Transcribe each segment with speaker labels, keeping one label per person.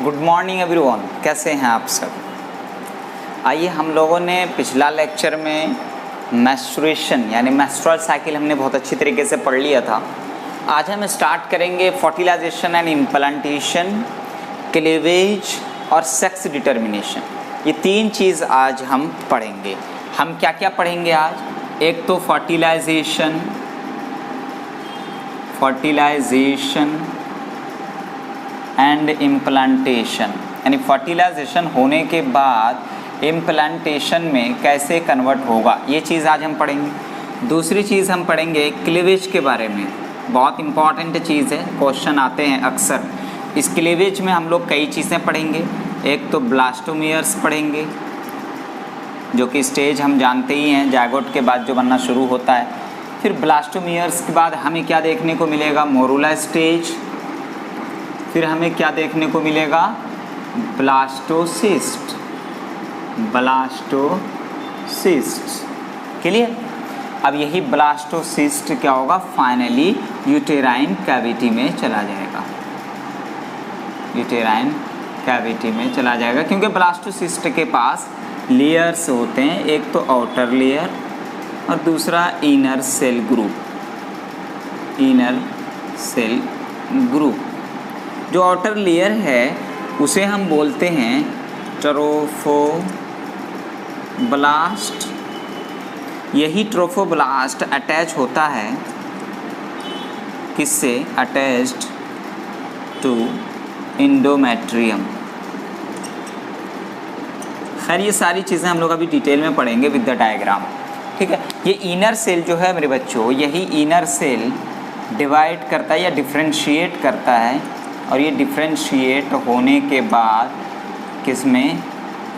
Speaker 1: Good morning everyone, कैसे हैं आप सब। आइए, हम लोगों ने पिछला लेक्चर में मेंस्ट्रुएशन यानी मेंस्ट्रुअल साइकिल हमने बहुत अच्छी तरीके से पढ़ लिया था। आज हम स्टार्ट करेंगे फर्टिलाइजेशन एंड इम्प्लांटेशन, क्लीवेज और सेक्स डिटर्मिनेशन। ये तीन चीज़ आज हम पढ़ेंगे। हम क्या क्या पढ़ेंगे आज? एक तो फर्टिलाइजेशन एंड इम्प्लांटेशन, यानी फर्टिलाइजेशन होने के बाद इम्प्लांटेशन में कैसे कन्वर्ट होगा, ये चीज़ आज हम पढ़ेंगे। दूसरी चीज़ हम पढ़ेंगे क्लीवेज के बारे में। बहुत इंपॉर्टेंट चीज़ है, क्वेश्चन आते हैं अक्सर। इस क्लीवेज में हम लोग कई चीज़ें पढ़ेंगे। एक तो ब्लास्टोमियर्स पढ़ेंगे, जो कि स्टेज हम जानते ही हैं, जायगोट के बाद जो बनना शुरू होता है। फिर ब्लास्टोमियर्स के बाद हमें क्या देखने को मिलेगा? Morula stage. फिर हमें क्या देखने को मिलेगा? ब्लास्टोसिस्ट। क्लियर? अब यही ब्लास्टोसिस्ट क्या होगा? फाइनली यूटेराइन कैविटी में चला जाएगा। यूटेराइन कैविटी में चला जाएगा, क्योंकि ब्लास्टोसिस्ट के पास लेयर्स होते हैं। एक तो आउटर लेयर और दूसरा इनर सेल ग्रुप। जो आउटर लेयर है उसे हम बोलते हैं ट्रोफोब्लास्ट। यही ट्रोफोब्लास्ट अटैच होता है किससे? Attached to endometrium. खैर, ये सारी चीज़ें हम लोग अभी डिटेल में पढ़ेंगे विद द डायग्राम। ठीक है। ये इनर सेल जो है मेरे बच्चों, यही इनर सेल डिवाइड करता है या डिफ्रेंशिएट करता है, और ये डिफ्रेंशिएट होने के बाद किस में?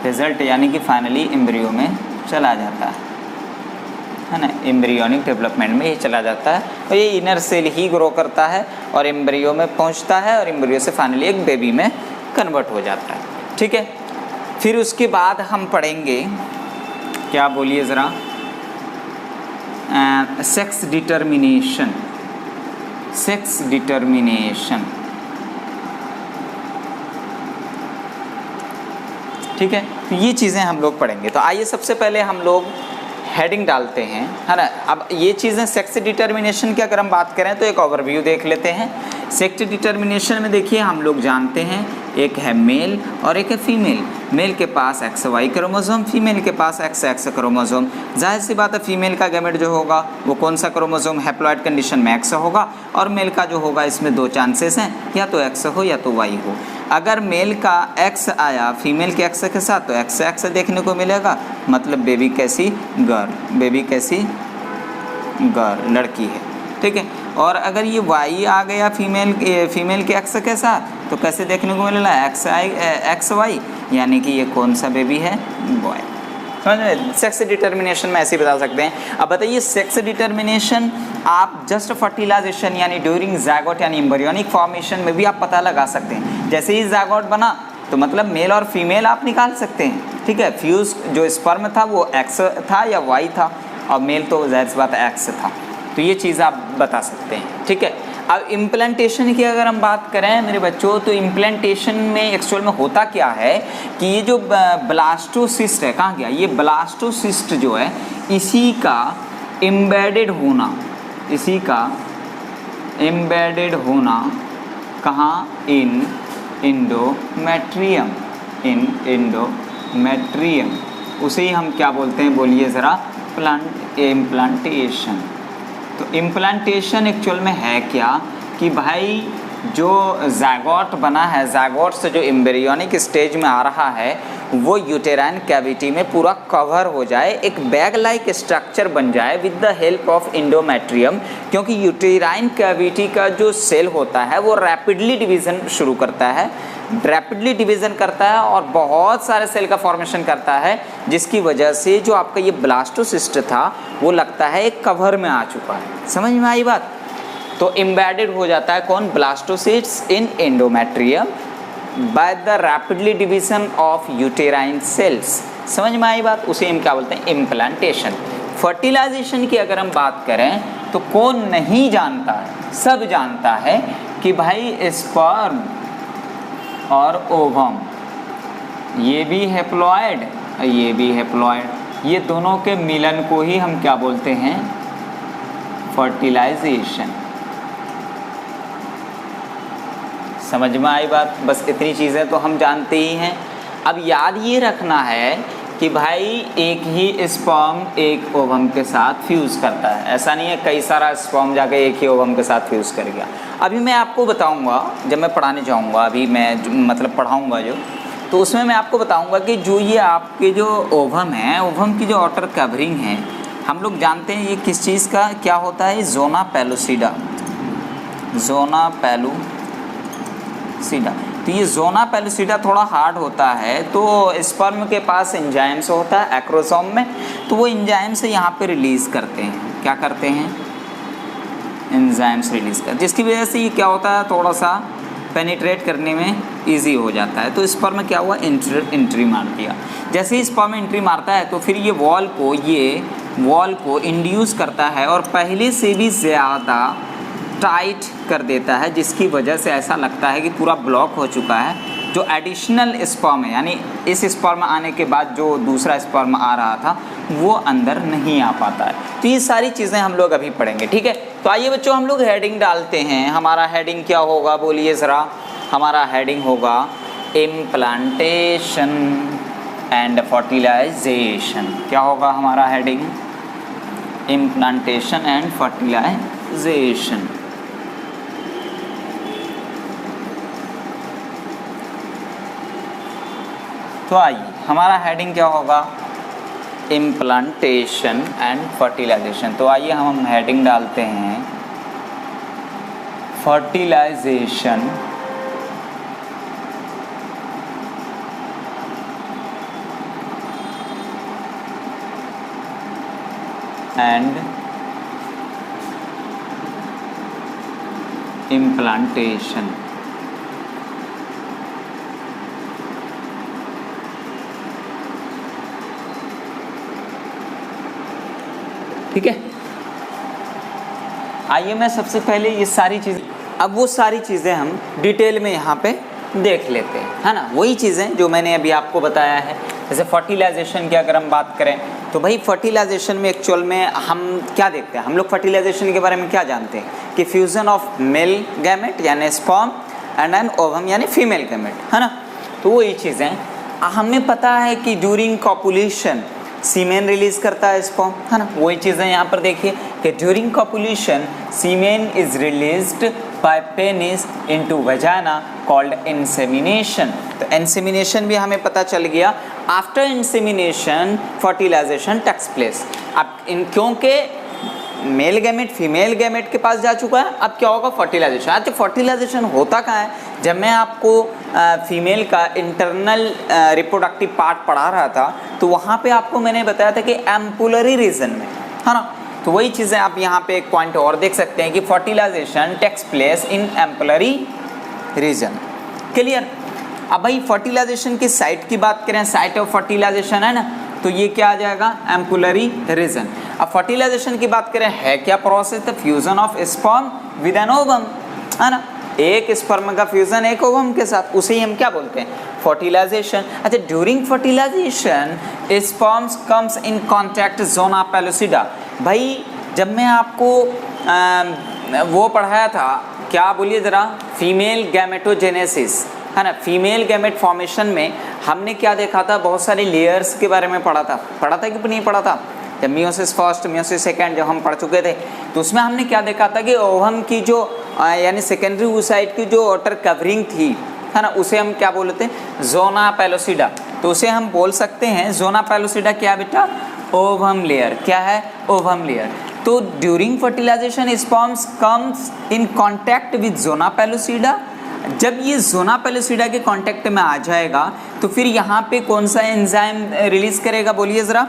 Speaker 1: रिजल्ट यानी कि फाइनली एम्ब्रियो में चला जाता है ना। एम्ब्रियोनिक डेवलपमेंट में ये चला जाता है, और ये इनर सेल ही ग्रो करता है और एम्ब्रियो में पहुंचता है, और एम्ब्रियो से फाइनली एक बेबी में कन्वर्ट हो जाता है। ठीक है। फिर उसके बाद हम पढ़ेंगे, क्या बोलिए ज़रा? Sex determination. ठीक है। तो ये चीज़ें हम लोग पढ़ेंगे। तो आइए सबसे पहले हम लोग हेडिंग डालते हैं, है ना। अब ये चीज़ें सेक्स डिटर्मिनेशन की अगर हम बात करें तो एक ओवरव्यू देख लेते हैं। सेक्स डिटर्मिनेशन में देखिए, हम लोग जानते हैं एक है मेल और एक है फीमेल। मेल के पास XY क्रोमोसोम, फीमेल के पास XX क्रोमोसोम। जाहिर सी बात है, फीमेल का गैमेट जो होगा वो कौन सा क्रोमोसोम? हैप्लॉइड कंडीशन में X होगा, और मेल का जो होगा इसमें दो चांसेस हैं, या तो X हो या तो Y हो। अगर मेल का X आया फीमेल के X के साथ तो XX देखने को मिलेगा, मतलब बेबी कैसी? गर्ल, लड़की है। ठीक है। और अगर ये Y आ गया फीमेल के X के साथ तो कैसे देखने को मिलेगा? XY, यानी कि ये कौन सा बेबी है? बॉय। समझ में? सेक्स डिटर्मिनेशन में ऐसे बता सकते हैं। अब बताइए, सेक्स डिटर्मिनेशन आप जस्ट फर्टिलाइजेशन यानी ड्यूरिंग ज़ायगोट यानी एम्ब्रियोनिक फॉर्मेशन में भी आप पता लगा सकते हैं। जैसे ही ज़ायगोट बना तो मतलब मेल और फीमेल आप निकाल सकते हैं। ठीक है। फ्यूज जो स्पर्म था वो X था या Y था, और मेल तो जाहिर सी बात X था। तो ये चीज़ आप बता सकते हैं। ठीक है। अब इम्प्लांटेशन की अगर हम बात करें मेरे बच्चों, तो इम्प्लांटेशन में एक्चुअल में होता क्या है कि ये जो ब्लास्टोसिस्ट है, कहाँ गया? ये ब्लास्टोसिस्ट जो है, इसी का एम्बेडेड होना कहाँ? इन एंडोमेट्रियम। उसे ही हम क्या बोलते हैं? बोलिए ज़रा। इम्प्लांटेशन। तो इम्प्लांटेशन एक्चुअल में है क्या कि भाई जो ज़ायगोट बना है, ज़ायगोट से जो एम्ब्रियोनिक स्टेज में आ रहा है, वो यूटेराइन कैविटी में पूरा कवर हो जाए, एक बैग लाइक स्ट्रक्चर बन जाए with the help of endometrium. क्योंकि यूटेराइन कैविटी का जो सेल होता है वो रैपिडली डिवीज़न शुरू करता है, और बहुत सारे सेल का फॉर्मेशन करता है, जिसकी वजह से जो आपका ये ब्लास्टोसिस्ट था वो लगता है एक कवर में आ चुका है। समझ में आई बात? तो एम्बेडेड हो जाता है कौन? Blastocyst in endometrium by the rapidly division of uterine cells. समझ में आई बात? उसे हम क्या बोलते हैं? इम्प्लांटेशन। फर्टिलाइजेशन की अगर हम बात करें तो कौन नहीं जानता है? सब जानता है कि भाई और ओवम, ये भी हैप्लॉइड और ये भी हैप्लॉइड, ये दोनों के मिलन को ही हम क्या बोलते हैं? फर्टिलाइजेशन। समझ में आई बात? बस इतनी चीज़ें तो हम जानते ही हैं। अब याद ये रखना है कि भाई एक ही स्पर्म एक ओवम के साथ फ्यूज़ करता है, ऐसा नहीं है कई सारा स्पर्म जाके एक ही ओवम के साथ फ्यूज़ कर गया। अभी मैं आपको बताऊंगा, जब मैं पढ़ाने जाऊंगा, अभी मैं मतलब पढ़ाऊंगा जो, तो उसमें मैं आपको बताऊंगा कि जो ये आपके जो ओवम है, ओवम की जो आउटर कवरिंग है, हम लोग जानते हैं ये किस चीज़ का क्या होता है? Zona pellucida, zona pellucida. तो ये ज़ोना पेलुसिडा थोड़ा हार्ड होता है, तो स्पर्म के पास एंजाइम्स होता है एक्रोसोम में, तो वो एंजाइम्स यहाँ पे रिलीज़ करते हैं। क्या करते हैं? एंजाइम्स रिलीज़ करते, जिसकी वजह से ये क्या होता है? थोड़ा सा पेनिट्रेट करने में इजी हो जाता है। तो स्पर्म में क्या हुआ? एंट्री मार दिया। जैसे ही स्पर्म एंट्री मारता है तो फिर ये वॉल को इंड्यूस करता है और पहले से भी ज़्यादा टाइट कर देता है, जिसकी वजह से ऐसा लगता है कि पूरा ब्लॉक हो चुका है। जो एडिशनल स्पर्म है, यानी इस स्पर्म आने के बाद जो दूसरा स्पर्म आ रहा था वो अंदर नहीं आ पाता है। तो ये सारी चीज़ें हम लोग अभी पढ़ेंगे, ठीक है? तो आइए बच्चों हम लोग हेडिंग डालते हैं। हमारा हेडिंग क्या होगा बोलिए ज़रा? हमारा हेडिंग होगा इम्प्लांटेशन एंड फर्टिलाइजेशन। क्या होगा हमारा हेडिंग? Implantation and fertilization. तो आइए हमारा हेडिंग क्या होगा? Implantation and fertilization. तो आइए हम हेडिंग डालते हैं फर्टिलाइजेशन एंड इम्प्लांटेशन। ठीक है, आइए मैं सबसे पहले ये सारी चीज़ें, अब वो सारी चीज़ें हम डिटेल में यहाँ पे देख लेते हैं, है ना? वही चीज़ें जो मैंने अभी आपको बताया है। जैसे फर्टिलाइजेशन की अगर हम बात करें तो भाई फर्टिलाइजेशन में एक्चुअल में हम क्या देखते हैं? हम लोग फर्टिलाइजेशन के बारे में क्या जानते हैं कि फ्यूज़न ऑफ मेल गैमेट यानी स्पर्म एंड एन ओवम यानी फीमेल गैमेट, है ना? तो वही चीज़ें हमें पता है कि ड्यूरिंग कॉपुलेशन सीमेन रिलीज करता है स्पर्म, है ना? वही चीज़ें यहाँ पर देखिए कि during copulation semen is released by penis into vagina called insemination. तो इंसेमिनेशन भी हमें पता चल गया। After insemination fertilization takes place. अब क्योंकि मेल गैमेट फीमेल गैमेट के पास जा चुका है, अब क्या होगा? फर्टिलाइजेशन। अच्छा, फर्टिलाइजेशन होता कहाँ है? जब मैं आपको फीमेल का इंटरनल रिप्रोडक्टिव पार्ट पढ़ा रहा था तो वहाँ पे आपको मैंने बताया था कि एम्पुलरी रीजन में, है ना? तो वही चीज़ें आप यहाँ पे एक पॉइंट और देख सकते हैं कि fertilization takes place in ampullary region. Clear? अब भाई फर्टिलाइजेशन की साइट की बात करें, साइट ऑफ फर्टिलाइजेशन है ना, तो ये क्या आ जाएगा? Ampullary region. अब फर्टिलाइजेशन की बात करें, है क्या process? The fusion of sperm with an ovum, है ना? एक स्पर्म का फ्यूजन एक ओवम के साथ, उसे ही हम क्या बोलते हैं? फर्टिलाइजेशन। अच्छा, during fertilisation sperms comes in contact zona pellucida. भाई जब मैं आपको वो पढ़ाया था, क्या बोलिए ज़रा? फीमेल गैमेटोजेनेसिस, है ना? फीमेल गैमेट फॉर्मेशन में हमने क्या देखा था? बहुत सारे लेयर्स के बारे में पढ़ा था कि नहीं पढ़ा था? जब मियोसिस फर्स्ट मियोसिस सेकेंड जब हम पढ़ चुके थे तो उसमें हमने क्या देखा था कि ओवम की जो यानी सेकेंडरी oocyte की जो आउटर कवरिंग थी, है ना, उसे हम क्या बोलते हैं? Zona pellucida. तो उसे हम बोल सकते हैं ज़ोना पेलुसिडा क्या बेटा? Ovum layer. क्या है? Ovum layer. तो during fertilisation sperms comes in contact with zona pellucida. जब ये ज़ोना पेलुसिडा के कांटेक्ट में आ जाएगा तो फिर यहाँ पे कौन सा एंजाइम रिलीज करेगा? बोलिए ज़रा।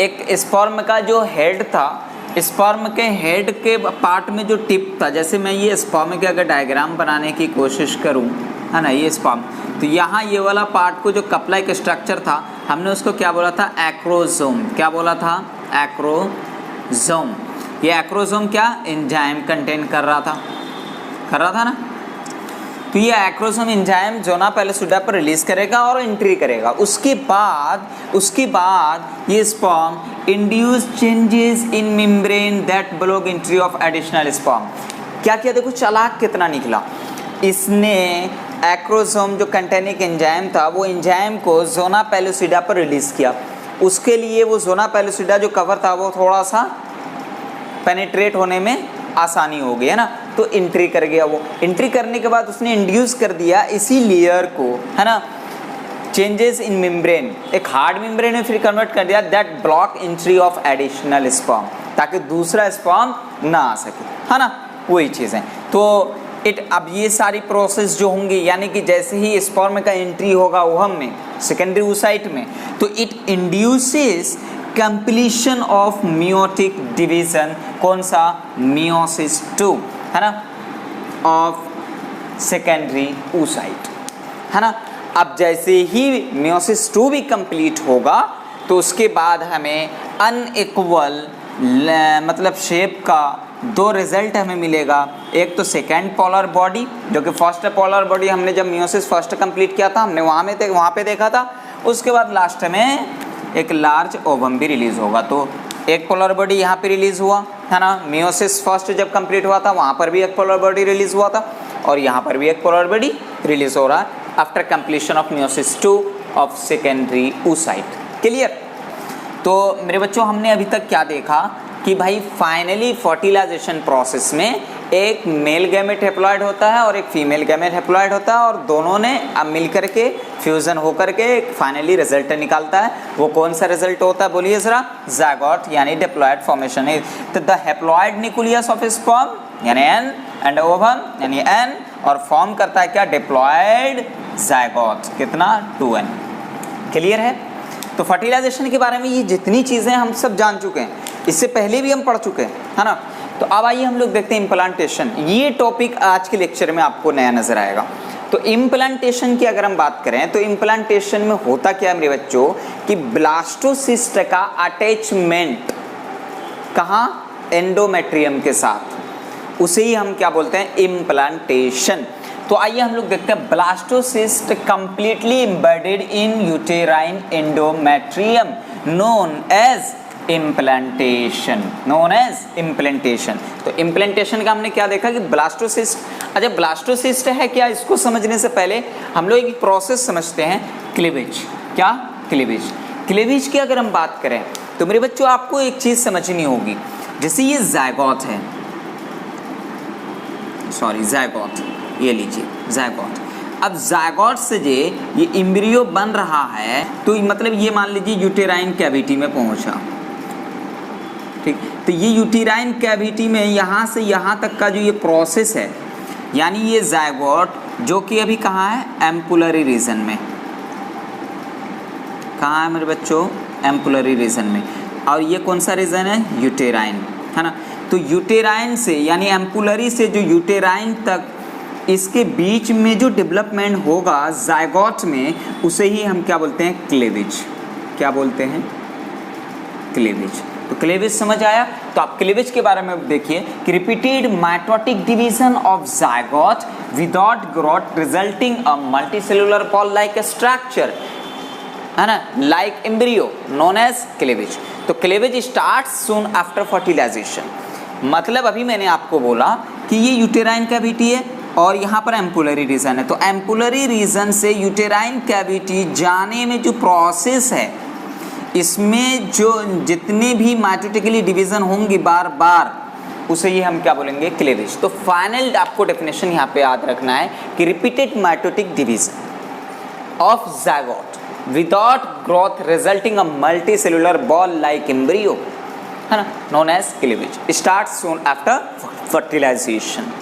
Speaker 1: एक स्पर्म का जो हेड था, स्पर्म के हेड के पार्ट में जो टिप था, जैसे मैं ये स्पर्म के अगर डायग्राम बनाने की कोशिश करूँ, है ना, ये स्पर्म, तो यहाँ ये वाला पार्ट को जो कप लाइक स्ट्रक्चर था, हमने उसको क्या बोला था? एक्रोसोम। क्या बोला था? एक्रोसोम। ये एक्रोसोम क्या? एंजाइम कंटेन कर रहा था ना? तो ये एक्रोसोम एंजाइम जोना पेलोसिडा पर रिलीज करेगा और एंट्री करेगा। उसके बाद ये sperm induce changes in membrane that block entry of additional sperm. क्या किया, देखो चालाक कितना निकला, इसने एक्रोसोम जो कंटेनिंग एंजाइम था वो एंजाइम को जोना पेलोसिडा पर रिलीज किया। उसके लिए वो जोना पेलोसिडा जो कवर था वो थोड़ा सा पेनिट्रेट होने में आसानी हो गई है ना, तो एंट्री कर गया। वो एंट्री करने के बाद उसने इंड्यूस कर दिया इसी लेयर को, है ना, चेंजेस इन मेम्ब्रेन, एक हार्ड मेम्ब्रेन में फिर कन्वर्ट कर दिया that block entry of additional sperm, ताकि दूसरा स्पर्म ना आ सके, है ना, वही चीज़ है। तो अब ये सारी प्रोसेस जो होंगी, यानी कि जैसे ही स्पर्म का एंट्री होगा ओवम में, सेकेंडरी oocyte में, तो it induces completion of meiotic division, कौन सा, मियोसिस 2, है ना, ऑफ सेकेंडरी oocyte, है ना। अब जैसे ही मियोसिस 2 भी कंप्लीट होगा तो उसके बाद हमें अनइक्वल मतलब शेप का दो रिजल्ट हमें मिलेगा। एक तो सेकेंड पोलर बॉडी, जो कि फर्स्ट पोलर बॉडी हमने जब मियोसिस फर्स्ट कंप्लीट किया था हमने वहाँ पे देखा था। उसके बाद लास्ट में एक लार्ज ओवम भी रिलीज होगा। तो एक पोलर बॉडी यहाँ पे रिलीज हुआ, है ना, मियोसिस फर्स्ट जब कंप्लीट हुआ था वहाँ पर भी एक पोलर बॉडी रिलीज हुआ था, और यहाँ पर भी एक पोलर बॉडी रिलीज हो रहा है after completion of meiosis 2 of secondary oocyte। Clear. तो मेरे बच्चों हमने अभी तक क्या देखा कि भाई फाइनली फर्टिलाइजेशन प्रोसेस में एक मेल गैमेट हैप्लॉइड होता है और एक फीमेल गैमेट हैप्लॉइड होता है, और दोनों ने अब मिल करके फ्यूजन होकर के एक फाइनली रिजल्ट निकालता है। वो कौन सा रिजल्ट होता है बोलिए जरा, ज़ायगोट यानी डिप्लॉयड फॉर्मेशन है। तो the haploid nucleus of sperm यानी एन एंड ओवम यानी एन, और फॉर्म करता है क्या, डिप्लॉयड ज़ायगोट, कितना, 2n। क्लियर है। तो फर्टिलाइजेशन के बारे में ये जितनी चीज़ें हम सब जान चुके हैं, इससे पहले भी हम पढ़ चुके हैं, है ना। तो अब आइए हम लोग देखते हैं इम्प्लांटेशन। ये टॉपिक आज के लेक्चर में आपको नया नजर आएगा। तो इम्प्लांटेशन की अगर हम बात करें तो इम्प्लांटेशन में होता क्या है मेरे बच्चों कि ब्लास्टोसिस्ट का अटैचमेंट कहाँ, एंडोमेट्रियम के साथ, उसे ही हम क्या बोलते हैं, इम्प्लांटेशन। तो आइए हम लोग देखते हैं blastocyst completely embedded in uterine endometrium known as implantation, known as implantation. तो इम्प्लांटेशन का हमने क्या देखा कि ब्लास्टोसिस्ट, अच्छा ब्लास्टोसिस्ट है क्या, इसको समझने से पहले हम लोग एक प्रोसेस समझते हैं, क्लीवेज। क्या, क्लीवेज। क्लीवेज की अगर हम बात करें तो मेरे बच्चों आपको एक चीज़ समझनी होगी, जैसे ये ज़ायगोट है, सॉरी ज़ायगोट, ये लीजिए ज़ायगोट। अब ज़ायगोट से ये एम्ब्रियो बन रहा है, तो मतलब ये मान लीजिए यूटेराइन कैविटी में पहुंचा, ठीक। तो ये यूटेराइन कैविटी में यहाँ से यहाँ तक का जो ये प्रोसेस है, यानी ये ज़ायगोट जो कि अभी कहाँ है, एम्पुलरी रीजन में। कहाँ है मेरे बच्चों, एम्पुलरी रीजन में। और ये कौन सा रीजन है, यूटेराइन, है ना। तो यूटेराइन से यानी एम्पुलरी से जो यूटेराइन तक, इसके बीच में जो डेवलपमेंट होगा ज़ायगोट में, उसे ही हम क्या बोलते हैं, क्लीवेज। क्या बोलते हैं, क्लीवेज। तो क्लीवेज समझ आया। तो आप क्लीवेज के बारे में देखिए कि repeated mitotic division of zygote without growth resulting a multicellular ball like structure, है ना, like embryo known as cleavage. तो cleavage starts soon after fertilisation. मतलब अभी मैंने आपको बोला कि ये यूटेराइन कैविटी है और यहाँ पर एम्पुलरी रीजन है। तो एम्पुलरी रीजन से यूटेराइन कैविटी जाने में जो प्रोसेस है, इसमें जो जितने भी माइटोटिकली डिवीजन होंगी बार बार, उसे ही हम क्या बोलेंगे, क्लीवेज। तो फाइनल आपको डेफिनेशन यहाँ पे याद रखना है कि repeated mitotic division of zygote without growth resulting a multicellular ball like embryo, है ना, known as cleavage, starts soon after fertilization.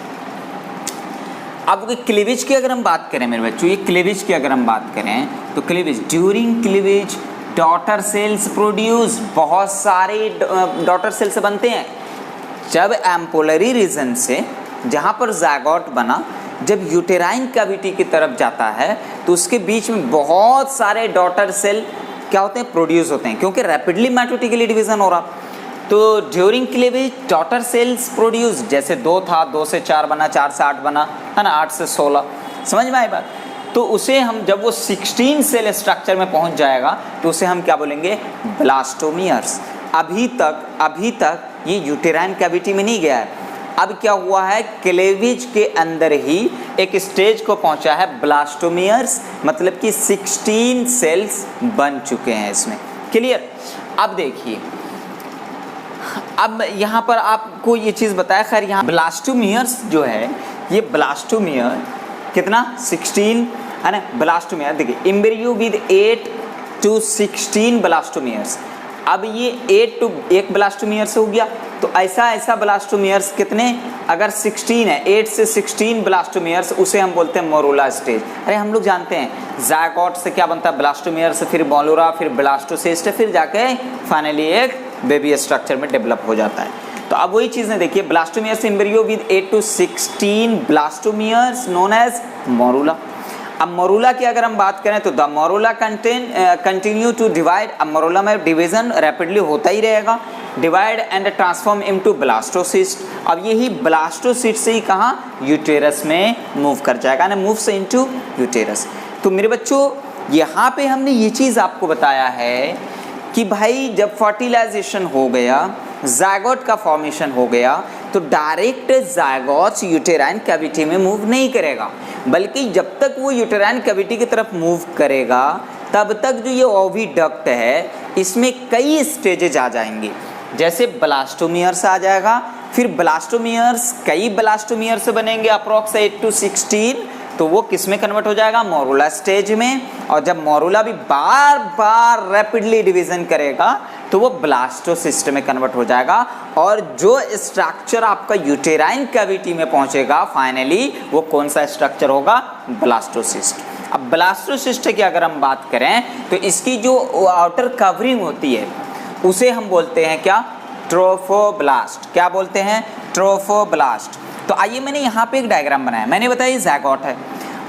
Speaker 1: अब क्लीवेज की अगर हम बात करें मेरे बच्चों, ये क्लीवेज की अगर हम बात करें तो cleavage, during cleavage daughter cells produce, बहुत सारे डॉटर सेल्स बनते हैं। जब एम्पुलरी रीजन से जहाँ पर ज़ायगोट बना, जब यूटेराइन कैविटी की तरफ जाता है तो उसके बीच में बहुत सारे डॉटर सेल क्या होते हैं, प्रोड्यूस होते हैं, क्योंकि रैपिडली माइटोटिकली डिवीजन हो रहा। तो during cleavage daughter cells produce, जैसे 2 था, 2 से 4 बना, 4 से 8 बना, है ना, 8 से 16, समझ में आई बात? तो उसे हम जब वो 16 सेल स्ट्रक्चर में पहुंच जाएगा तो उसे हम क्या बोलेंगे? ब्लास्टोमियर्स। अभी तक ये यूटेराइन कैविटी में नहीं गया है। अब क्या हुआ है, क्लेविज के अंदर ही एक स्टेज को पहुंचा है ब्लास्टोमियर्स, मतलब कि 16 सेल्स बन चुके हैं इसमें। क्लियर? अब देखिए, अब यहाँ पर आपको ये चीज़ बताया, खैर यहाँ ब्लास्टोमियर्स जो है, ये ब्लास्टोमियर कितना 16 है ना, ब्लास्टोमियर देखिए, एम्ब्रियो विद 8 to 16 ब्लास्टोमियर्स। अब ये 8 to 1 ब्लास्टोमियर्स हो गया, तो ऐसा ब्लास्टोमियर्स कितने, अगर 16 है, 8 से 16 ब्लास्टोमियर्स, उसे हम बोलते हैं मोरूला स्टेज। अरे हम लोग जानते हैं ज़ायगोट से क्या बनता है, ब्लास्टोमियर्स, फिर मोरूला, फिर ब्लास्टोसिस्ट, फिर जाके फाइनली एक बेबी स्ट्रक्चर में डेवलप हो जाता है। तो अब वही चीज़ें देखिए, blastomeres embryo with 8 to 16 blastomeres known as morula. अब मोरूला की अगर हम बात करें तो the morula continue to divide. अब मोरूला में डिवीजन रैपिडली होता ही रहेगा, divide and transform into blastocyst. अब यही ब्लास्टोसिस्ट से ही कहाँ, यूटेरस में मूव कर जाएगा ना, मूव से इनटू यूटेरस। तो मेरे बच्चों, यहाँ पे हमने ये चीज़ आपको बताया है कि भाई जब फर्टिलाइजेशन हो गया, ज़ायगोट का फॉर्मेशन हो गया, तो डायरेक्ट ज़ायगोट यूटेराइन कैविटी में मूव नहीं करेगा, बल्कि जब तक वो यूटेराइन कैविटी की तरफ मूव करेगा तब तक जो ये ओविडक्ट है इसमें कई स्टेजेज आ जाएंगे। जैसे ब्लास्टोमियर्स आ जाएगा, फिर ब्लास्टोमियर्स कई ब्लास्टोमियर्स बनेंगे अप्रॉक्स 8 to 16, तो वो किस में कन्वर्ट हो जाएगा, मोरूला स्टेज में। और जब मोरूला भी बार बार रैपिडली डिवीजन करेगा तो वो ब्लास्टोसिस्ट में कन्वर्ट हो जाएगा, और जो स्ट्रक्चर आपका यूटेराइन कैविटी में पहुंचेगा फाइनली, वो कौन सा स्ट्रक्चर होगा, ब्लास्टोसिस्ट। अब ब्लास्टोसिस्ट की अगर हम बात करें तो इसकी जो आउटर कवरिंग होती है उसे हम बोलते हैं क्या, ट्रोफोब्लास्ट। क्या बोलते हैं, ट्रोफोब्लास्ट। तो आइए, मैंने यहाँ पे एक डायग्राम बनाया, मैंने बताया ये ज़ायगोट है।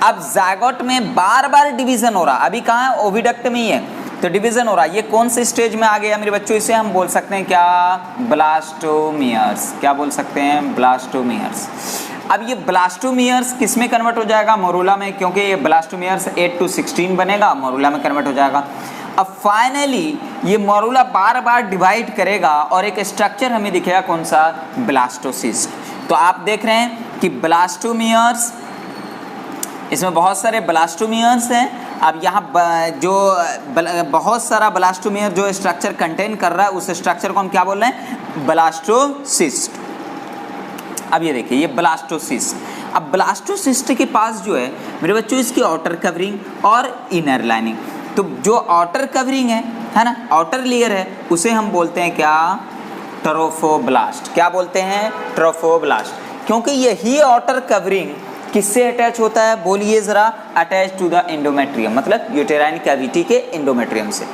Speaker 1: अब ज़ायगोट में बार बार डिवीजन हो रहा, अभी कहाँ है, ओविडक्ट में ही है, तो डिवीजन हो रहा है। ये कौन से स्टेज में आ गया मेरे बच्चों, इसे हम बोल सकते हैं क्या, ब्लास्टोमियर्स। क्या बोल सकते हैं, ब्लास्टोमियर्स। अब ये ब्लास्टोमियर्स किस में कन्वर्ट हो जाएगा, मोरूला में, क्योंकि ये ब्लास्टोमियर्स 8 to 16 बनेगा, मोरूला में कन्वर्ट हो जाएगा। अब फाइनली ये मोरूला बार बार डिवाइड करेगा और एक स्ट्रक्चर हमें दिखेगा, कौन सा, ब्लास्टोसिस्ट। तो आप देख रहे हैं कि ब्लास्टोमियर्स, इसमें बहुत सारे ब्लास्टोमियर्स हैं। अब यहाँ जो बहुत सारा ब्लास्टोमियर जो स्ट्रक्चर कंटेन कर रहा है, उस स्ट्रक्चर को हम क्या बोल रहे हैं, ब्लास्टोसिस्ट। अब ये देखिए, ये ब्लास्टोसिस्ट। अब ब्लास्टोसिस्ट के पास जो है मेरे बच्चों, इसकी आउटर कवरिंग और इनर लाइनिंग। तो जो आउटर कवरिंग है ना, आउटर लेयर है, उसे हम बोलते हैं क्या, ट्रोफोब्लास्ट। क्या बोलते हैं, ट्रोफोब्लास्ट। क्योंकि यही आउटर कवरिंग किससे अटैच होता है, बोलिए ज़रा, अटैच टू द एंडोमेट्रियम, मतलब यूटेराइन कैविटी के एंडोमेट्रियम से।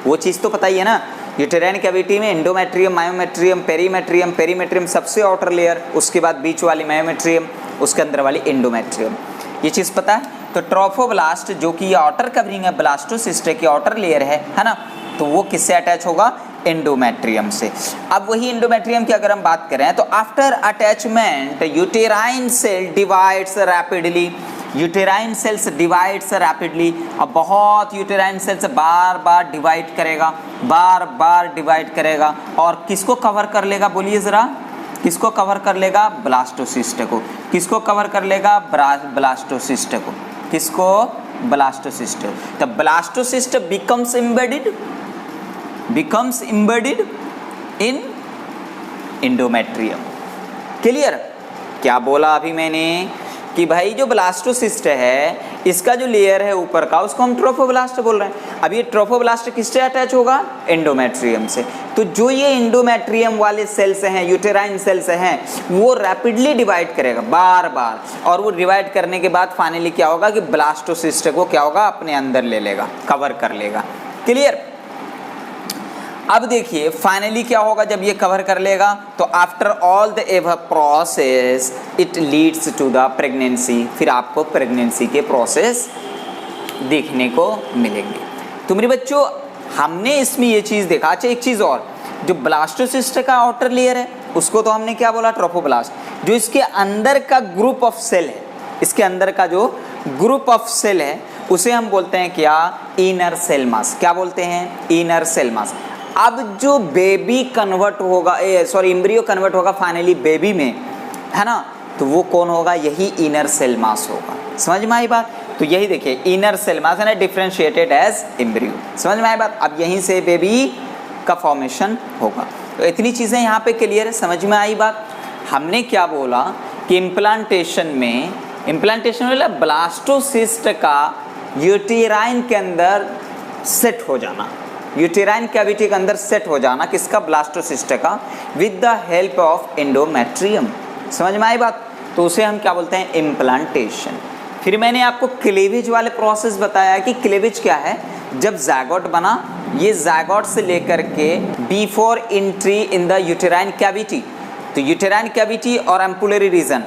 Speaker 1: वो चीज़ तो पता ही है ना, यूटेराइन कैविटी में एंडोमेट्रियम, मायोमेट्रियम, पेरीमेट्रियम, पेरीमेट्रियम सबसे आउटर लेयर, उसके बाद बीच वाली मायोमेट्रियम, उसके अंदर वाली एंडोमेट्रियम, ये चीज़ पता है। तो ट्रोफोब्लास्ट जो कि ये आउटर कवरिंग है, ब्लास्टोसिस्ट की आउटर लेयर है ना, तो वो किससे अटैच होगा, एंडोमेट्रियम से। अब वही एंडोमेट्रियम की अगर हम बात करें तो after attachment uterine cell divides rapidly, uterine cells divides rapidly. अब बहुत यूटेराइन सेल्स बार बार डिवाइड करेगा, बार बार डिवाइड करेगा, और किसको कवर कर लेगा, बोलिए ज़रा, किसको कवर कर लेगा, ब्लास्टोसिस्ट को। किसको कवर कर लेगा, ब्लास्टोसिस्ट को। किसको, blastocyst. The blastocyst becomes embedded in endometrium। Clear? क्या बोला अभी मैंने कि भाई जो ब्लास्टोसिस्ट है, इसका जो लेयर है ऊपर का, उसको हम ट्रोफोब्लास्ट बोल रहे हैं। अब ये ट्रोफोब्लास्ट किससे अटैच होगा, एंडोमेट्रियम से। तो जो ये एंडोमेट्रियम वाले सेल्स हैं, यूटेराइन सेल्स हैं, वो रैपिडली डिवाइड करेगा बार बार, और वो डिवाइड करने के बाद फाइनली क्या होगा कि ब्लास्टोसिस्ट को क्या होगा, अपने अंदर ले लेगा, कवर कर लेगा। क्लियर? अब देखिए फाइनली क्या होगा जब ये कवर कर लेगा, तो after all the ever process it leads to the pregnancy. फिर आपको प्रेगनेंसी के प्रोसेस देखने को मिलेंगे। तो मेरे बच्चों, हमने इसमें ये चीज़ देखा। अच्छा, एक चीज़ और, जो ब्लास्टोसिस्ट का आउटर लेयर है उसको तो हमने क्या बोला, ट्रोफोब्लास्ट। जो इसके अंदर का ग्रुप ऑफ सेल है, इसके अंदर का जो ग्रुप ऑफ सेल है उसे हम बोलते हैं क्या, इनर सेल मास। क्या बोलते हैं, इनर सेल मास। अब जो बेबी कन्वर्ट होगा, एम्ब्रियो कन्वर्ट होगा फाइनली बेबी में, है ना, तो वो कौन होगा, यही इनर सेल मास होगा। समझ में आई बात। तो यही देखिए इनर सेल मास है ना, डिफरेंशिएटेड एज एम्ब्रियो। समझ में आई बात। अब यहीं से बेबी का फॉर्मेशन होगा। तो इतनी चीज़ें यहाँ पे क्लियर है, समझ में आई बात। हमने क्या बोला कि इम्प्लांटेशन वाला ब्लास्टोसिस्ट का यूटेराइन के अंदर सेट हो जाना, यूटेराइन कैविटी के अंदर सेट हो जाना, किसका, ब्लास्टोसिस्ट का, with the help of endometrium. समझ में आई बात। तो उसे हम क्या बोलते हैं, इम्प्लांटेशन। फिर मैंने आपको क्लीवेज वाले प्रोसेस बताया कि क्लीवेज क्या है। जब ज़ायगोट बना, ये ज़ायगोट से लेकर के before entry in the uterine cavity, तो यूटेराइन कैविटी और एम्पुलरी रीजन,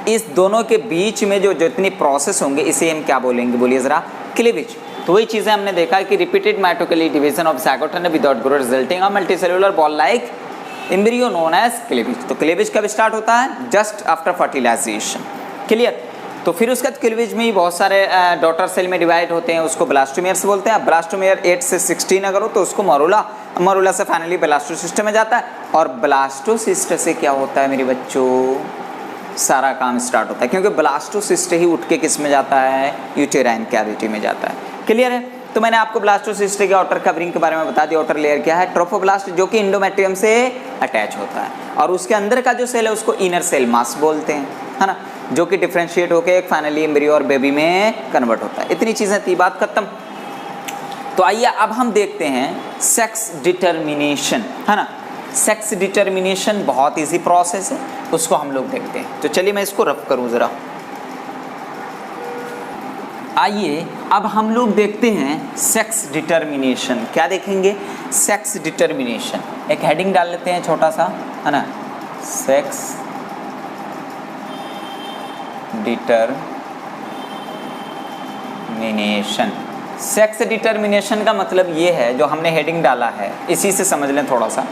Speaker 1: इस दोनों के बीच में जो जितनी प्रोसेस होंगे इसे हम क्या बोलेंगे, बोलिए ज़रा, क्लीवेज। तो वही चीज़ें हमने देखा कि repeated mitochondrial division of zygote without growth resulting of multicellular ball like embryo known as cleavage. तो क्लीवेज कब स्टार्ट होता है, जस्ट आफ्टर फर्टिलाइजेशन। क्लियर। तो फिर उसके बाद क्लीवेज में ही बहुत सारे डॉटर सेल में डिवाइड होते हैं, उसको ब्लास्टोमेयर्स बोलते हैं। ब्लास्टोमेयर 8 से 16 अगर हो तो उसको मरूला, मरूला से फाइनली ब्लास्टोसिस्ट में जाता है, और ब्लास्टोसिस्ट से क्या होता है मेरे बच्चों, सारा काम स्टार्ट होता है, क्योंकि ब्लास्टोसिस्ट ही उठ के किस में जाता है, यूटेराइन कैविटी में जाता है। क्लियर है। तो मैंने आपको ब्लास्टोसिस्ट के आउटर कवरिंग के बारे में बता दिया। आउटर लेयर क्या है, ट्रोफोब्लास्ट, जो कि एंडोमेट्रियम से अटैच होता है, और उसके अंदर का जो सेल है उसको इनर सेल मास बोलते हैं, है ना, जो कि डिफ्रेंशिएट होकर एक फाइनली एम्ब्रियो और बेबी में कन्वर्ट होता है। इतनी चीज़ें थी, बात खत्म। तो आइए अब हम देखते हैं सेक्स डिटर्मिनेशन, है ना। सेक्स डिटर्मिनेशन बहुत इजी प्रोसेस है, उसको हम लोग देखते हैं। तो चलिए मैं इसको रफ करूँ ज़रा। आइए अब हम लोग देखते हैं सेक्स डिटर्मिनेशन। क्या देखेंगे, सेक्स डिटर्मिनेशन। एक हेडिंग डाल लेते हैं छोटा सा, है ना, सेक्स डिटर्मिनेशन। सेक्स डिटर्मिनेशन का मतलब ये है, जो हमने हेडिंग डाला है इसी से समझ लें थोड़ा सा,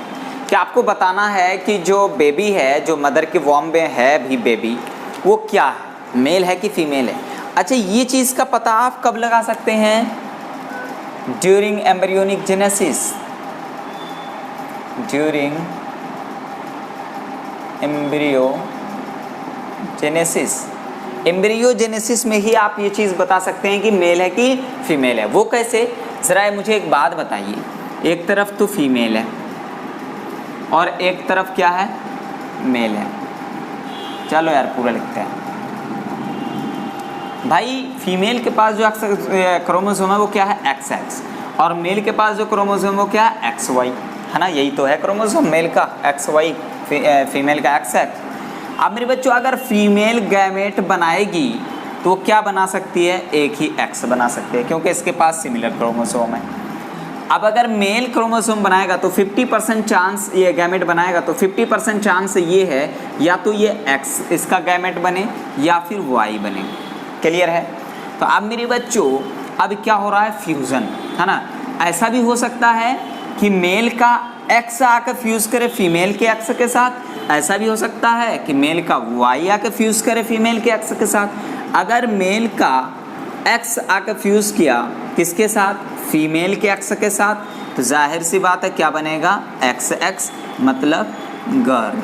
Speaker 1: कि आपको बताना है कि जो बेबी है, जो मदर के वॉम्ब में है भी बेबी, वो क्या है, मेल है कि फीमेल है। अच्छा, ये चीज़ का पता आप कब लगा सकते हैं, during embryonic genesis, during embryogenesis. Embryogenesis में ही आप ये चीज़ बता सकते हैं कि मेल है कि फीमेल है। वो कैसे, ज़रा मुझे एक बात बताइए, एक तरफ तो फीमेल है और एक तरफ क्या है, मेल है। चलो यार पूरा लिखते हैं भाई। फीमेल के पास जो क्रोमोसोम है वो क्या है, XX, और मेल के पास जो क्रोमोसोम वो क्या है, XY, है ना। यही तो है क्रोमोसोम, मेल का XY, फीमेल का XX। अब मेरे बच्चों, अगर फीमेल गैमेट बनाएगी तो क्या बना सकती है, एक ही X बना सकती है, क्योंकि इसके पास सिमिलर क्रोमोसोम है। अब अगर मेल क्रोमोसोम बनाएगा तो 50% चांस, ये गैमेट बनाएगा तो 50% चांस ये है, या तो ये X इसका गैमेट बने या फिर Y बने। क्लियर है। तो अब मेरे बच्चों, अब क्या हो रहा है, फ्यूज़न, है ना। ऐसा भी हो सकता है कि मेल का X आकर फ्यूज़ करे फीमेल के X के साथ, ऐसा भी हो सकता है कि मेल का Y आकर फ्यूज़ करे फीमेल के X के साथ। अगर मेल का X आकर फ्यूज़ किया किसके साथ, फीमेल के X के साथ, तो जाहिर सी बात है क्या बनेगा, XX, मतलब गर्ल।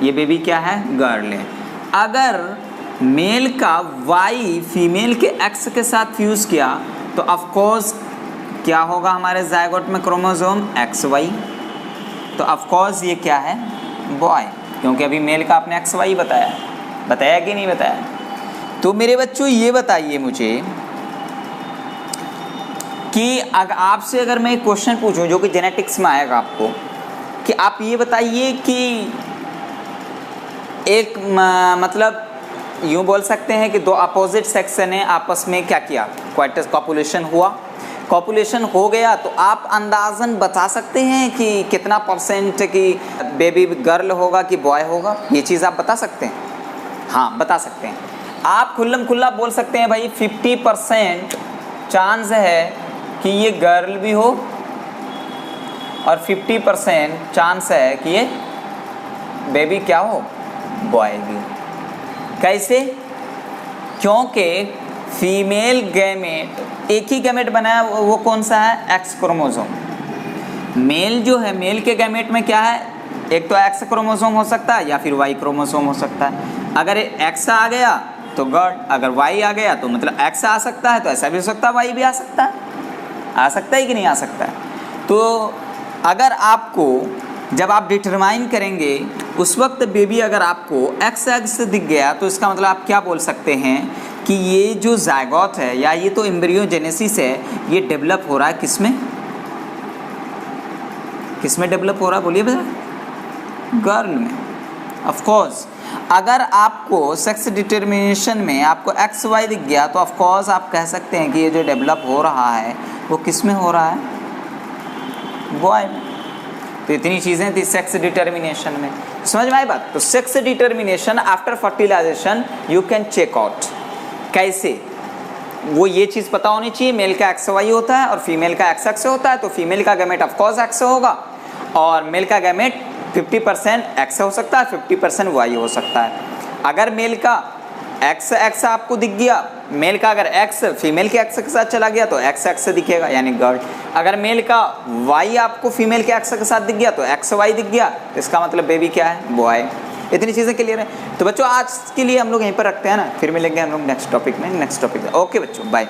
Speaker 1: ये बेबी क्या है, गर्ल है। अगर मेल का Y फीमेल के X के साथ फ्यूज़ किया तो ऑफकोर्स क्या होगा हमारे ज़ायगोट में क्रोमोसोम XY। तो ऑफकोर्स ये क्या है, बॉय, क्योंकि अभी मेल का आपने XY बताया कि नहीं बताया। तो मेरे बच्चों ये बताइए मुझे कि आपसे अगर मैं एक क्वेश्चन पूछूं जो कि जेनेटिक्स में आएगा आपको, कि आप ये बताइए कि एक मतलब यूँ बोल सकते हैं कि दो अपोजिट सेक्स ने आपस में क्या किया, क्वाइटस कॉपुलेशन हुआ। कॉपुलेशन हो गया तो आप अंदाज़न बता सकते हैं कि कितना % की बेबी गर्ल होगा कि बॉय होगा, ये चीज़ आप बता सकते हैं। हाँ बता सकते हैं। आप खुल्लम खुल्ला बोल सकते हैं भाई 50% चांस है कि ये गर्ल भी हो और 50% चांस है कि ये बेबी क्या हो, बॉय भी हो। कैसे, क्योंकि फीमेल गैमेट एक ही गैमेट बनाया, वो कौन सा है, एक्स क्रोमोसोम। मेल जो है, मेल के गैमेट में क्या है, एक तो एक्स क्रोमोसोम हो सकता है या फिर वाई क्रोमोसोम हो सकता है। अगर एक्स आ गया तो गॉड, अगर वाई आ गया तो मतलब एक्स आ सकता है तो ऐसा भी हो सकता है, वाई भी आ सकता है। आ सकता है कि नहीं आ सकता है। तो अगर आपको जब आप डिटरमाइन करेंगे उस वक्त बेबी अगर आपको एक्स एक्स दिख गया तो इसका मतलब आप क्या बोल सकते हैं कि ये जो जायगोट है या ये तो एम्ब्रियोजेनेसिस है, ये डेवलप हो रहा है किसमें, किसमें डेवलप हो रहा है, बोलिए भैया, गर्ल में। ऑफ कोर्स अगर आपको सेक्स डिटर्मिनेशन में आपको एक्स वाई दिख गया तो ऑफ कोर्स आप कह सकते हैं कि ये जो डेवलप हो रहा है वो किस में हो रहा है, बॉय में। तो इतनी चीज़ें थी सेक्स डिटर्मिनेशन में, समझ में आई बात। तो sex determination after fertilization you can check out. कैसे, वो ये चीज़ पता होनी चाहिए, मेल का एक्स वाई होता है और फीमेल का एक्स एक्स होता है। तो फीमेल का गैमेट ऑफ कोर्स एक्स होगा और मेल का गैमेट 50% एक्स हो सकता है, 50% वाई हो सकता है। अगर मेल का एक्स एक्स आपको दिख गया, मेल का अगर एक्स फीमेल के एक्स के साथ चला गया तो एक्स एक्स दिखेगा यानी गर्ल। अगर मेल का वाई आपको फीमेल के एक्स के साथ दिख गया तो एक्स वाई दिख गया, तो इसका मतलब बेबी क्या है, बॉय। इतनी चीज़ें क्लियर है। तो बच्चों आज के लिए हम लोग यहीं पर रखते हैं ना, फिर मिलेंगे हम लोग नेक्स्ट टॉपिक में, नेक्स्ट टॉपिक। ओके बच्चों, बाय।